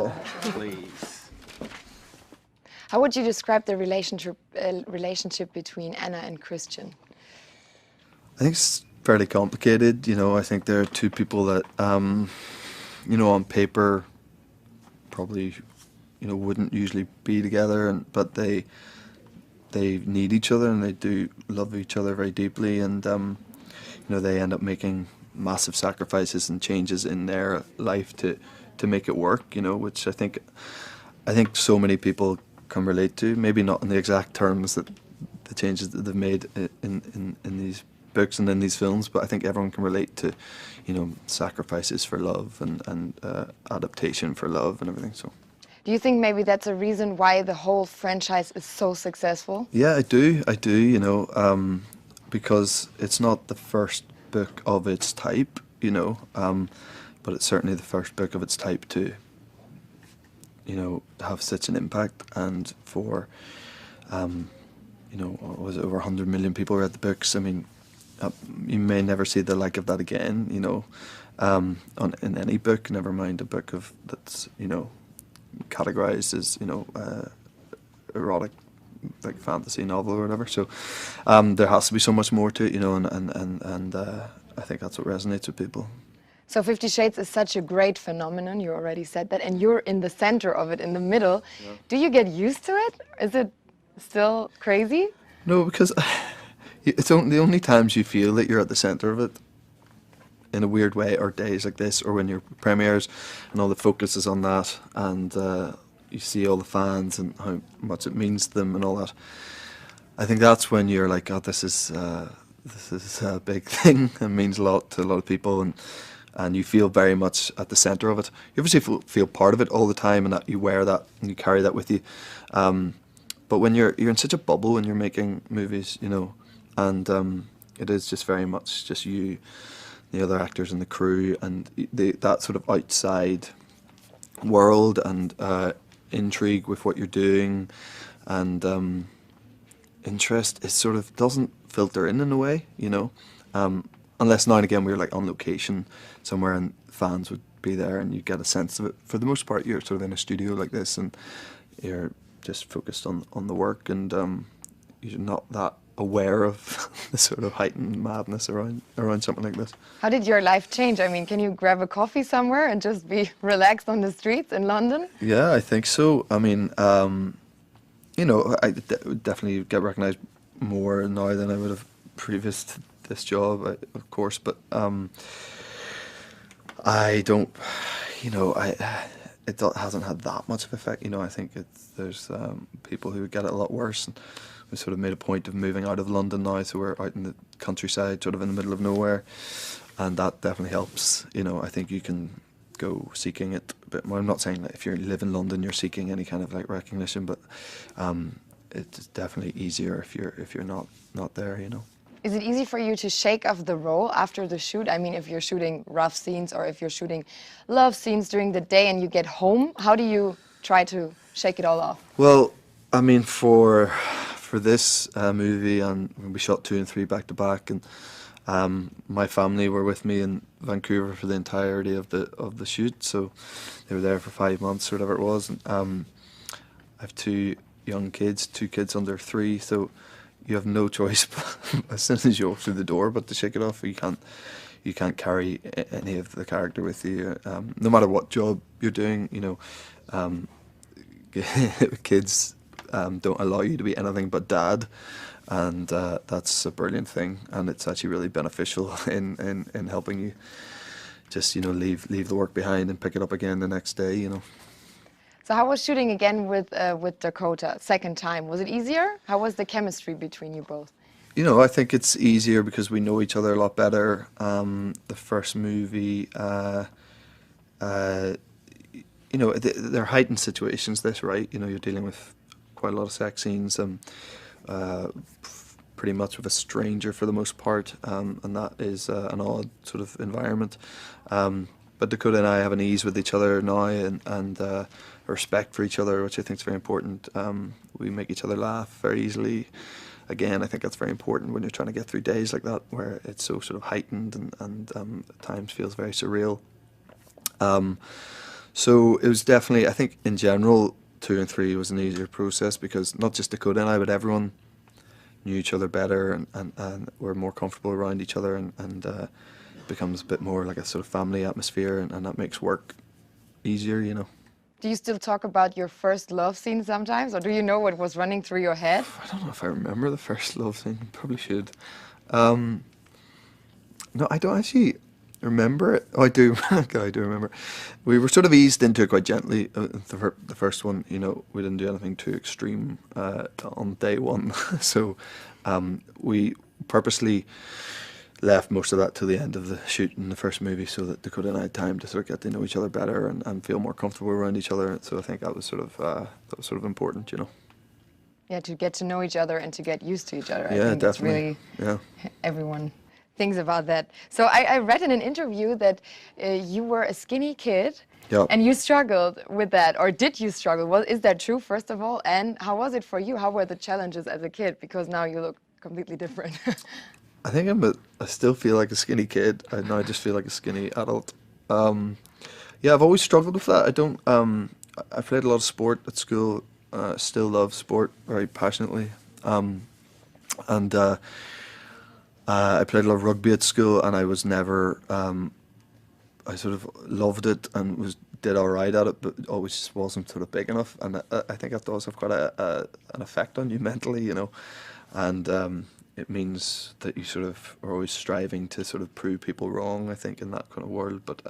Yeah. Please. How would you describe the relationship between Anna and Christian? I think it's fairly complicated. I think there are two people that, on paper, probably, wouldn't usually be together, but they need each other and they do love each other very deeply, and they end up making massive sacrifices and changes in their life to make it work. Which I think so many people can relate to. Maybe not in the exact terms that the changes that they've made in these books and in these films, but I think everyone can relate to, sacrifices for love and adaptation for love and everything. So. Do you think maybe that's a reason why the whole franchise is so successful? Yeah, I do, because it's not the first book of its type, but it's certainly the first book of its type to, have such an impact, and for, was it over 100 million people read the books? I mean, you may never see the like of that again, in any book, never mind a book that's, categorized as, erotic, like fantasy novel or whatever. So there has to be so much more to it, and I think that's what resonates with people. So 50 Shades is such a great phenomenon, you already said that, and you're in the center of it, in the middle. Yeah. Do you get used to it? Is it still crazy? No, because it's the only times you feel that you're at the center of it, in a weird way, or days like this, or when your premieres and all the focus is on that, and you see all the fans and how much it means to them and all that. I think that's when you're like, oh, this is a big thing and means a lot to a lot of people, and you feel very much at the center of it. You obviously feel part of it all the time, and that you wear that and you carry that with you. But when you're in such a bubble when you're making movies, and it is just very much just you, the other actors and the crew, and that sort of outside world and intrigue with what you're doing, and interest, it sort of doesn't filter in a way, unless now and again we're like on location somewhere and fans would be there and you get a sense of it. For the most part, you're sort of in a studio like this and you're just focused on the work, and you're not that aware of the sort of heightened madness around something like this. How did your life change? I mean, can you grab a coffee somewhere and just be relaxed on the streets in London? Yeah, I think so. I mean, I definitely get recognised more now than I would have previous to this job, of course, but I don't, it hasn't had that much of effect. I think there's people who get it a lot worse, and we sort of made a point of moving out of London now, so we're out in the countryside, sort of in the middle of nowhere, and that definitely helps. I think you can go seeking it a bit more. I'm not saying that if you live in London you're seeking any kind of like recognition, but it's definitely easier if you're not there. Is it easy for you to shake off the role after the shoot? I mean, if you're shooting rough scenes or if you're shooting love scenes during the day and you get home, how do you try to shake it all off? Well, I mean, for this movie, and we shot 2 and 3 back to back, and my family were with me in Vancouver for the entirety of the shoot, so they were there for 5 months or whatever it was. And I have 2 young kids, 2 kids under 3, so you have no choice as soon as you walk through the door but to shake it off. You can't carry any of the character with you, no matter what job you're doing. Kids don't allow you to be anything but dad, and that's a brilliant thing, and it's actually really beneficial in helping you just leave the work behind and pick it up again the next day. So how was shooting again with Dakota, second time? Was it easier? How was the chemistry between you both? I think it's easier because we know each other a lot better. The first movie, they're heightened situations, this, right? You're dealing with quite a lot of sex scenes, pretty much with a stranger for the most part, and that is an odd sort of environment. But Dakota and I have an ease with each other now, and a respect for each other, which I think is very important. We make each other laugh very easily. Again, I think that's very important when you're trying to get through days like that, where it's so sort of heightened and at times feels very surreal. So it was definitely, I think in general, 2 and 3 was an easier process because not just Dakota and I, but everyone knew each other better and were more comfortable around each other and becomes a bit more like a sort of family atmosphere and that makes work easier, you know. Do you still talk about your first love scene sometimes, or do you know what was running through your head? I don't know if I remember the first love scene. Probably should. Um, no, I don't actually remember it. Oh, I do. Okay, I do remember. We were sort of eased into it quite gently. The first one, you know, we didn't do anything too extreme on day one. So we purposely left most of that to the end of the shoot in the first movie so that Dakota and I had time to sort of get to know each other better and feel more comfortable around each other. So I think that was sort of important, you know. Yeah, to get to know each other and to get used to each other. I Yeah, think that's definitely. really Yeah. everyone thinks about that. So I read in an interview that you were a skinny kid Yeah. and you struggled with that, or did you struggle? Well, is that true, first of all? And how was it for you? How were the challenges as a kid? Because now you look completely different. I think I still feel like a skinny kid. I now just feel like a skinny adult. Um, yeah, I've always struggled with that. I don't. I played a lot of sport at school. Still love sport very passionately. And I played a lot of rugby at school, and I was never. I sort of loved it and did all right at it, but always just wasn't sort of big enough. And I think that does have quite an effect on you mentally, you know. And it means that you sort of are always striving to sort of prove people wrong, I think, in that kind of world. But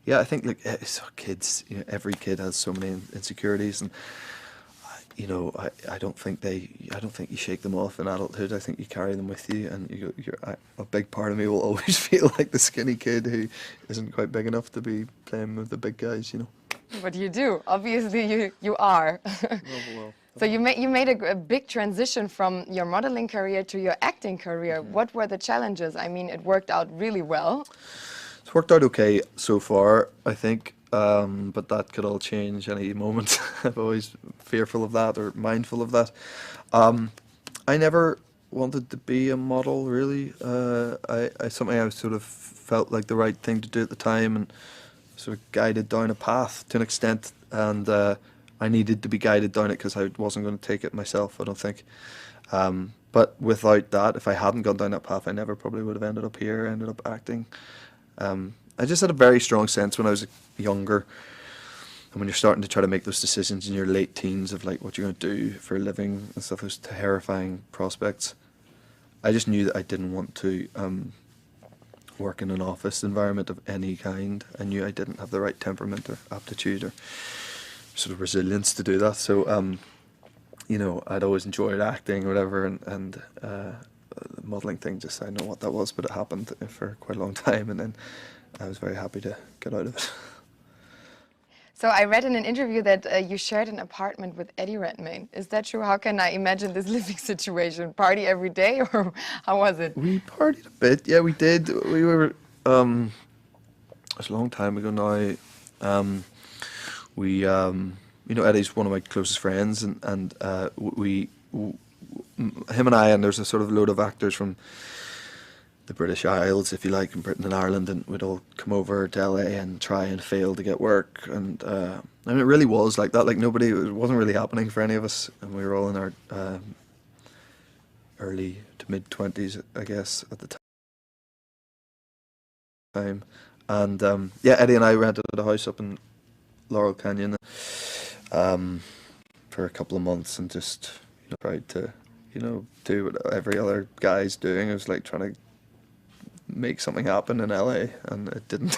yeah, I think like so kids, you know, every kid has so many insecurities, and you know, I don't think you shake them off in adulthood. I think you carry them with you, and a big part of me will always feel like the skinny kid who isn't quite big enough to be playing with the big guys, you know. But you do. Obviously, you are. Well. So you made a big transition from your modeling career to your acting career. What were the challenges? I mean, it worked out really well. It's worked out okay so far, I think, but that could all change any moment. I'm always fearful of that or mindful of that. I never wanted to be a model, really. Something I sort of felt like the right thing to do at the time, and sort of guided down a path to an extent, and I needed to be guided down it because I wasn't going to take it myself, I don't think. But without that, if I hadn't gone down that path, I never probably would have ended up here, ended up acting. I just had a very strong sense when I was younger, and when you're starting to try to make those decisions in your late teens of like what you're going to do for a living and stuff, those terrifying prospects. I just knew that I didn't want to work in an office environment of any kind. I knew I didn't have the right temperament or aptitude or sort of resilience to do that. So, you know, I'd always enjoyed acting or whatever, and the modelling thing, just I don't know what that was, but it happened for quite a long time, and then I was very happy to get out of it. So I read in an interview that you shared an apartment with Eddie Redmayne. Is that true? How can I imagine this living situation? Party every day, or how was it? We partied a bit, yeah, we did. We were, it was a long time ago now. You know, Eddie's one of my closest friends, and him and I, and there's a sort of load of actors from the British Isles, if you like, in Britain and Ireland, and we'd all come over to LA and try and fail to get work, and I mean, it really was like that. Like nobody, it wasn't really happening for any of us, and we were all in our early to mid 20s, I guess, at the time. And yeah, Eddie and I rented a house up in Laurel Canyon for a couple of months, and just, you know, tried to, you know, do what every other guy's doing. It was like trying to make something happen in LA, and it didn't.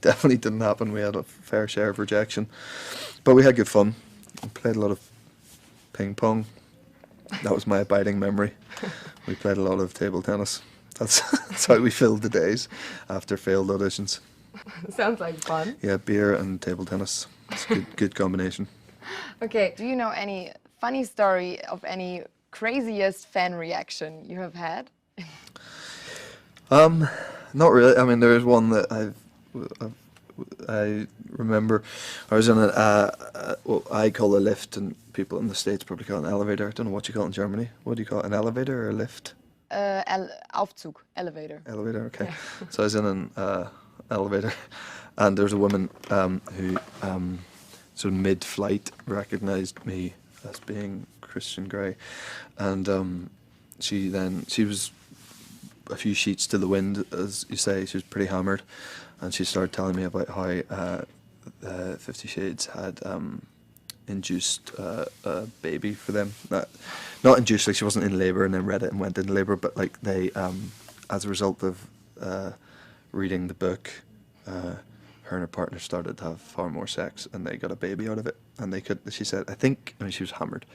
Definitely didn't happen. We had a fair share of rejection, but we had good fun. We played a lot of ping pong. That was my abiding memory. We played a lot of table tennis. That's how we filled the days after failed auditions. Sounds like fun. Yeah, beer and table tennis. It's a good combination. Okay, do you know any funny story of any craziest fan reaction you have had? Not really. I mean, there is one that I remember. I was in what I call a lift, and people in the States probably call it an elevator. I don't know what you call it in Germany. What do you call it, an elevator or a lift? Aufzug, elevator. Elevator, okay. Yeah. So I was in an elevator, And there was a woman who sort of mid-flight recognised me as being Christian Grey, and she was a few sheets to the wind, as you say. She was pretty hammered, and she started telling me about how 50 Shades had induced a baby for them. Not induced, like she wasn't in labour and then read it and went into labour, but like they, as a result of reading the book, her and her partner started to have far more sex, and they got a baby out of it. And they could, she said, I mean, she was hammered,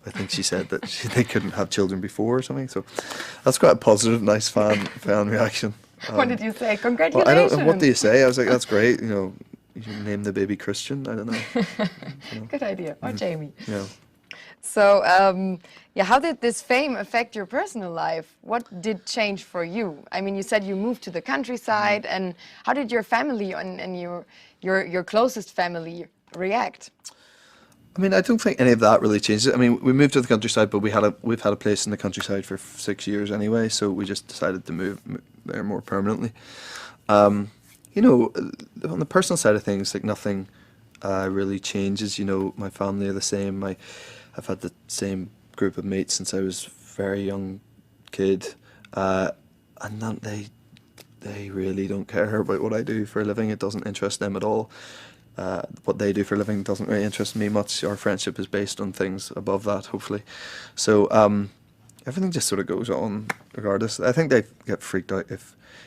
but I think she said that they couldn't have children before or something. So that's quite a positive, nice fan reaction. What did you say? Well, Congratulations. what do you say? I was like, that's great. You know, you name the baby Christian. I don't know. You know. Good idea. Or Jamie. Yeah. So, yeah, how did this fame affect your personal life? What did change for you? I mean, you said you moved to the countryside, and how did your family and your closest family react? I mean, I don't think any of that really changes it. I mean, we moved to the countryside, but we've had a place in the countryside for 6 years anyway, so we just decided to move there more permanently. You know, on the personal side of things, like nothing really changes. You know, my family are the same. I've had the same group of mates since I was a very young kid, and they really don't care about what I do for a living. It doesn't interest them at all. What they do for a living doesn't really interest me much. Our friendship is based on things above that, hopefully. So everything just sort of goes on regardless. I think they get freaked out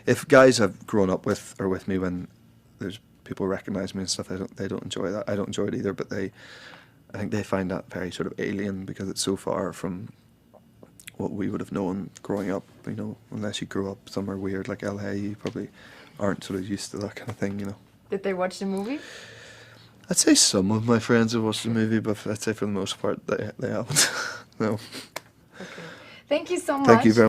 if guys have grown up with me when there's people recognise me and stuff. They don't enjoy that. I don't enjoy it either, but I think they find that very sort of alien because it's so far from what we would have known growing up. You know, unless you grew up somewhere weird like LA, you probably aren't sort of used to that kind of thing. You know. Did they watch the movie? I'd say some of my friends have watched the movie, but I'd say for the most part they haven't. No. Okay. Thank you so much. Thank you very much.